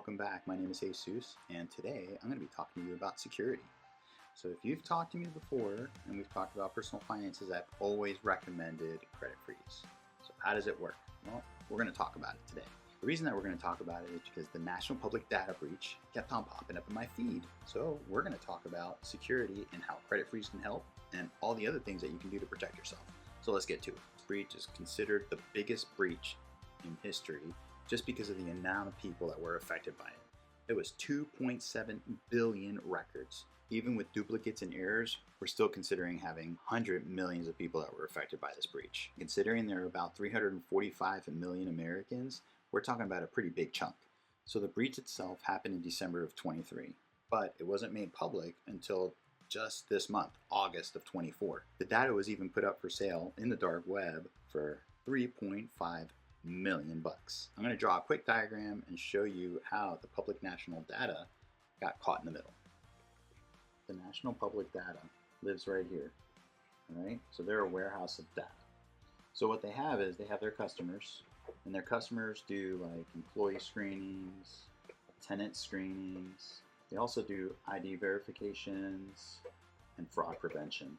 welcome back. My name is Jesus, and today I'm going to be talking to you about security. So if you've talked to me before and we've talked about personal finances, I've always recommended credit freeze. So how does it work? Well, we're going to talk about it today. The reason that we're going to talk about it is because the National Public Data breach kept on popping up in my feed. So we're going to talk about security and how credit freeze can help and all the other things that you can do to protect yourself. So let's get to it. This breach is considered the biggest breach in history just because of the amount of people that were affected by it. It was 2.7 billion records. Even with duplicates and errors, we're still considering having hundred millions of people that were affected by this breach. Considering there are about 345 million Americans, we're talking about a pretty big chunk. So the breach itself happened in December of 23, but it wasn't made public until just this month, August of 24. The data was even put up for sale in the dark web for $3.5 million bucks. I'm going to draw a quick diagram and show you how the public national data got caught in the middle. The national public data lives right here. All right, so they're a warehouse of data. So what they have is they have their customers, and their customers do like employee screenings, tenant screenings. They also do ID verifications and fraud prevention.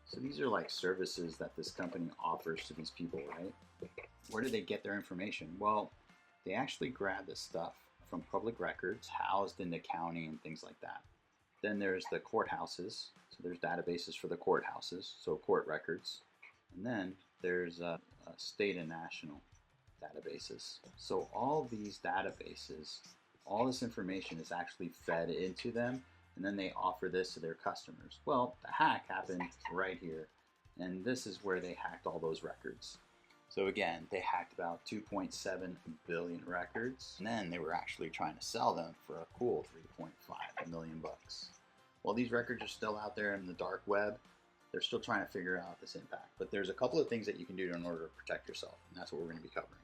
So these are like services that this company offers to these people, right? Where do they get their information? Well, they actually grab this stuff from public records housed in the county and things like that. Then there's the courthouses. So there's databases for the courthouses, so court records. And then there's state and national databases. So all these databases, all this information is actually fed into them, and then they offer this to their customers. Well, the hack happened right here, and this is where they hacked all those records. So again, they hacked about 2.7 billion records, and then they were actually trying to sell them for a cool 3.5 million bucks. While these records are still out there in the dark web, they're still trying to figure out this impact. But there's a couple of things that you can do in order to protect yourself, and that's what we're going to be covering.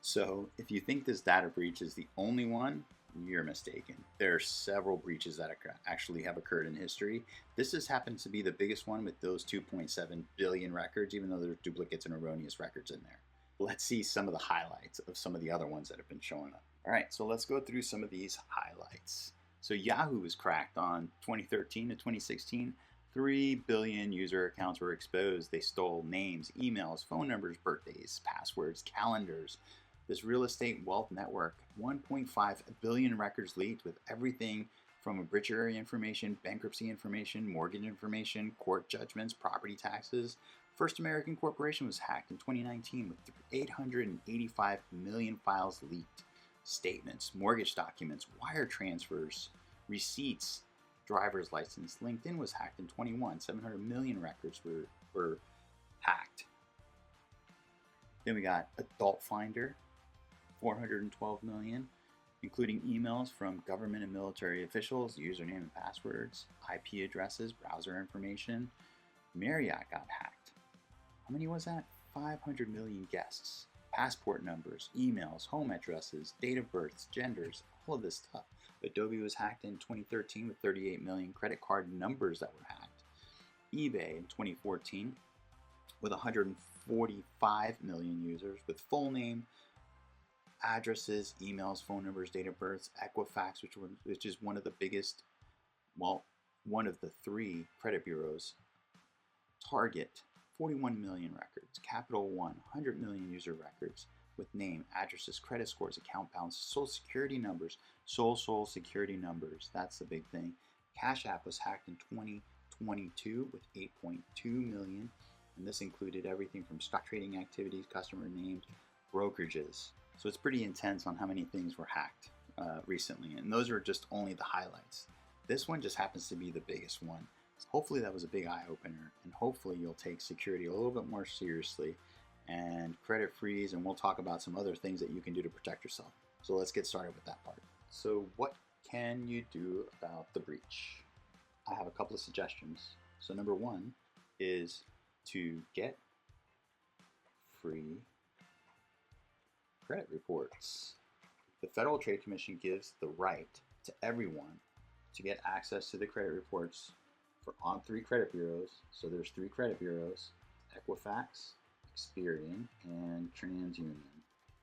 So if you think this data breach is the only one, you're mistaken. There are several breaches that actually have occurred in history. This just happens to be the biggest one with those 2.7 billion records, even though there's duplicates and erroneous records in there. Let's see some of the highlights of some of the other ones that have been showing up. All right, so let's go through some of these highlights. So Yahoo was cracked on 2013 to 2016. 3 billion user accounts were exposed. They stole names, emails, phone numbers, birthdays, passwords, calendars. This real estate wealth network, 1.5 billion records leaked with everything from obituary information, bankruptcy information, mortgage information, court judgments, property taxes. First American Corporation was hacked in 2019 with 885 million files leaked. Statements, mortgage documents, wire transfers, receipts, driver's license. LinkedIn was hacked in 21. 700 million records were hacked. Then we got Adult Finder, 412 million, including emails from government and military officials, username and passwords, IP addresses, browser information. Marriott got hacked. How many was that? 500 million guests, passport numbers, emails, home addresses, date of births, genders, all of this stuff. Adobe was hacked in 2013 with 38 million credit card numbers that were hacked. eBay in 2014 with 145 million users with full name, addresses, emails, phone numbers, date of births. Equifax, which is one of the biggest, well, one of the 3 credit bureaus. Target, 41 million records. Capital One, 100 million user records with name, addresses, credit scores, account balance, social security numbers, social security numbers. That's the big thing. Cash App was hacked in 2022 with 8.2 million, and this included everything from stock trading activities, customer names, brokerages. So it's pretty intense on how many things were hacked recently, and those are just only the highlights. This one just happens to be the biggest one. So hopefully that was a big eye-opener, and hopefully you'll take security a little bit more seriously and credit freeze, and we'll talk about some other things that you can do to protect yourself. So let's get started with that part. So what can you do about the breach? I have a couple of suggestions. So number one is to get free credit reports. The Federal Trade Commission gives the right to everyone to get access to the credit reports on 3 credit bureaus. So there's 3 credit bureaus: Equifax, Experian, and TransUnion.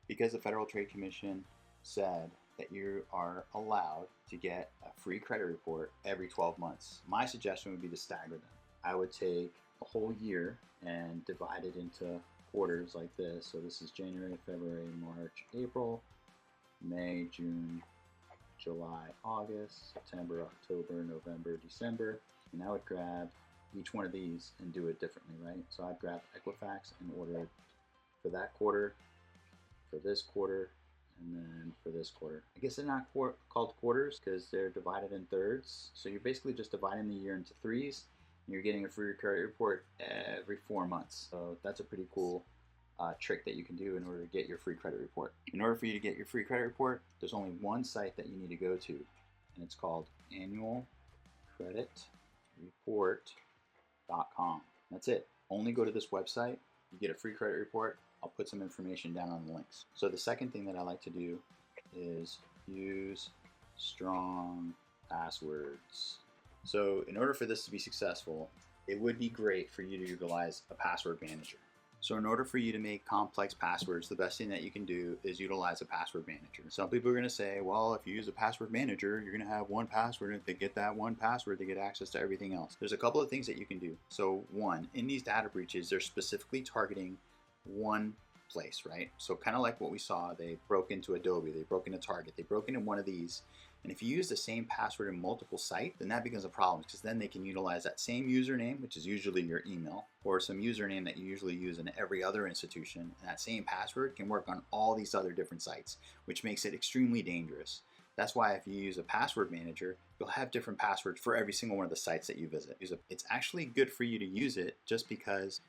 Because the Federal Trade Commission said that you are allowed to get a free credit report every 12 months. My suggestion would be to stagger them. I would take a whole year and divide it into quarters like this. So this is January, February, March, April, May, June, July, August, September, October, November, December. And I would grab each one of these and do it differently, right? So I'd grab Equifax and order it for that quarter, for this quarter, and then for this quarter. I guess they're not called quarters because they're divided in thirds. So you're basically just dividing the year into threes, and you're getting a free credit report every 4 months. So that's a pretty cool trick that you can do in order to get your free credit report. In order for you to get your free credit report, there's only one site that you need to go to, and it's called annualcreditreport.com. That's it. Only go to this website. You get a free credit report. I'll put some information down on the links. So the second thing that I like to do is use strong passwords. So in order for this to be successful, it would be great for you to utilize a password manager. So in order for you to make complex passwords, the best thing that you can do is utilize a password manager. Some people are going to say, well, if you use a password manager, you're going to have one password, and if they get that one password, they get access to everything else. There's a couple of things that you can do. So one, in these data breaches, they're specifically targeting one place, right? So kind of like what we saw, they broke into Adobe, they broke into Target, they broke into one of these. And if you use the same password in multiple sites, then that becomes a problem, because then they can utilize that same username, which is usually your email, or some username that you usually use in every other institution, and that same password can work on all these other different sites, which makes it extremely dangerous. That's why if you use a password manager, you'll have different passwords for every single one of the sites that you visit. It's actually good for you to use it just because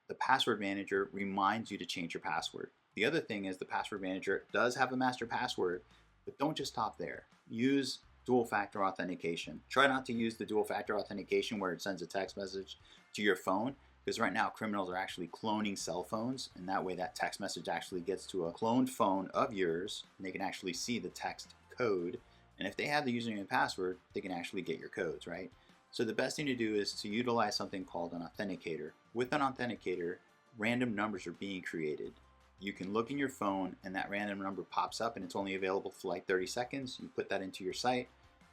the password manager reminds you to change your password. The other thing is the password manager does have a master password, but don't just stop there. Use dual factor authentication. Try not to use the dual factor authentication where it sends a text message to your phone, because right now criminals are actually cloning cell phones, and that way that text message actually gets to a cloned phone of yours, and they can actually see the text code. And if they have the username and password, they can actually get your codes, right? So the best thing to do is to utilize something called an authenticator. With an authenticator, random numbers are being created. You can look in your phone and that random number pops up, and it's only available for like 30 seconds. You put that into your site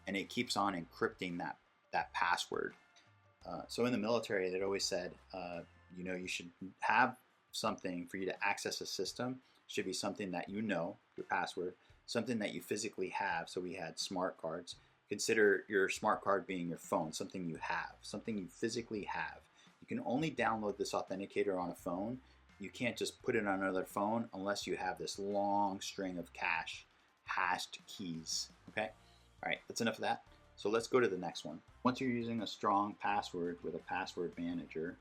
and it keeps on encrypting that password. So in the military, they'd always said, you should have something for you to access a system. It should be something that you know, your password, something that you physically have. So we had smart cards. Consider your smart card being your phone, something you have, something you physically have. You can only download this authenticator on a phone. You can't just put it on another phone unless you have this long string of hashed keys, okay? All right, that's enough of that. So let's go to the next one. Once you're using a strong password with a password manager,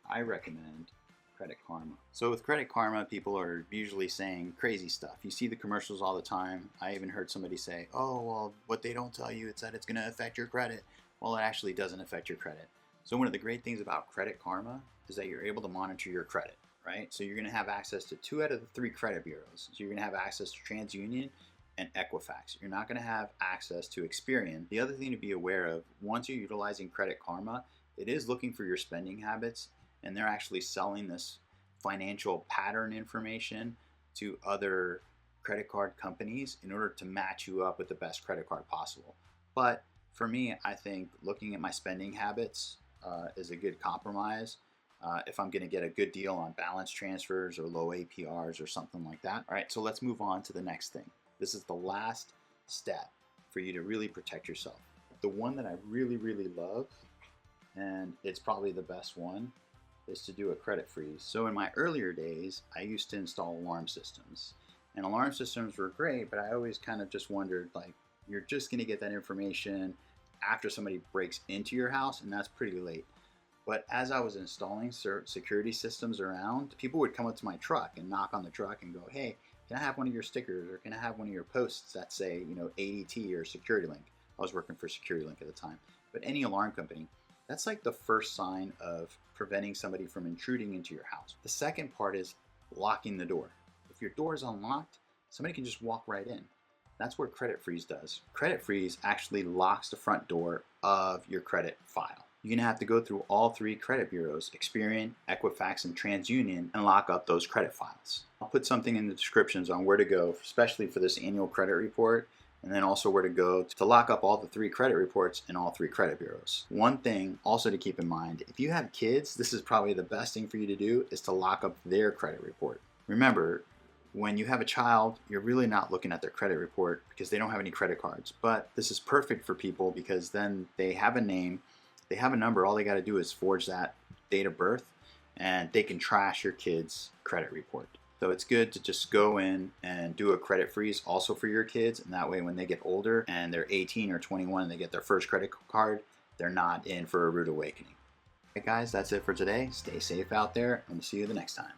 I recommend Credit Karma. So with Credit Karma, people are usually saying crazy stuff. You see the commercials all the time. I even heard somebody say, oh, well, what they don't tell you is that it's gonna affect your credit. Well, it actually doesn't affect your credit. So one of the great things about Credit Karma is that you're able to monitor your credit, right? So you're gonna have access to 2 out of the 3 credit bureaus. So you're gonna have access to TransUnion and Equifax. You're not gonna have access to Experian. The other thing to be aware of, once you're utilizing Credit Karma, it is looking for your spending habits, and they're actually selling this financial pattern information to other credit card companies in order to match you up with the best credit card possible. But for me, I think looking at my spending habits is a good compromise if I'm gonna get a good deal on balance transfers or low APRs or something like that. All right, so let's move on to the next thing. This is the last step for you to really protect yourself. The one that I really, really love, and it's probably the best one, is to do a credit freeze. So in my earlier days, I used to install alarm systems. And alarm systems were great, but I always kind of just wondered, like, you're just gonna get that information after somebody breaks into your house, and that's pretty late. But as I was installing security systems around, people would come up to my truck and knock on the truck and go, hey, can I have one of your stickers, or can I have one of your posts that say, ADT or SecurityLink? I was working for SecurityLink at the time. But any alarm company, that's like the first sign of preventing somebody from intruding into your house. The second part is locking the door. If your door is unlocked, somebody can just walk right in. That's what Credit Freeze does. Credit Freeze actually locks the front door of your credit file. you're going to have to go through all three credit bureaus, Experian, Equifax, and TransUnion, and lock up those credit files. I'll put something in the descriptions on where to go, especially for this annual credit report, and then also where to go to lock up all the three credit reports in all three credit bureaus. One thing also to keep in mind, if you have kids, this is probably the best thing for you to do is to lock up their credit report. Remember, when you have a child, you're really not looking at their credit report because they don't have any credit cards. But this is perfect for people because then they have a name, they have a number, all they got to do is forge that date of birth and they can trash your kid's credit report. So it's good to just go in and do a credit freeze also for your kids, and that way when they get older and they're 18 or 21 and they get their first credit card, they're not in for a rude awakening. All right guys, that's it for today. Stay safe out there and we'll see you the next time.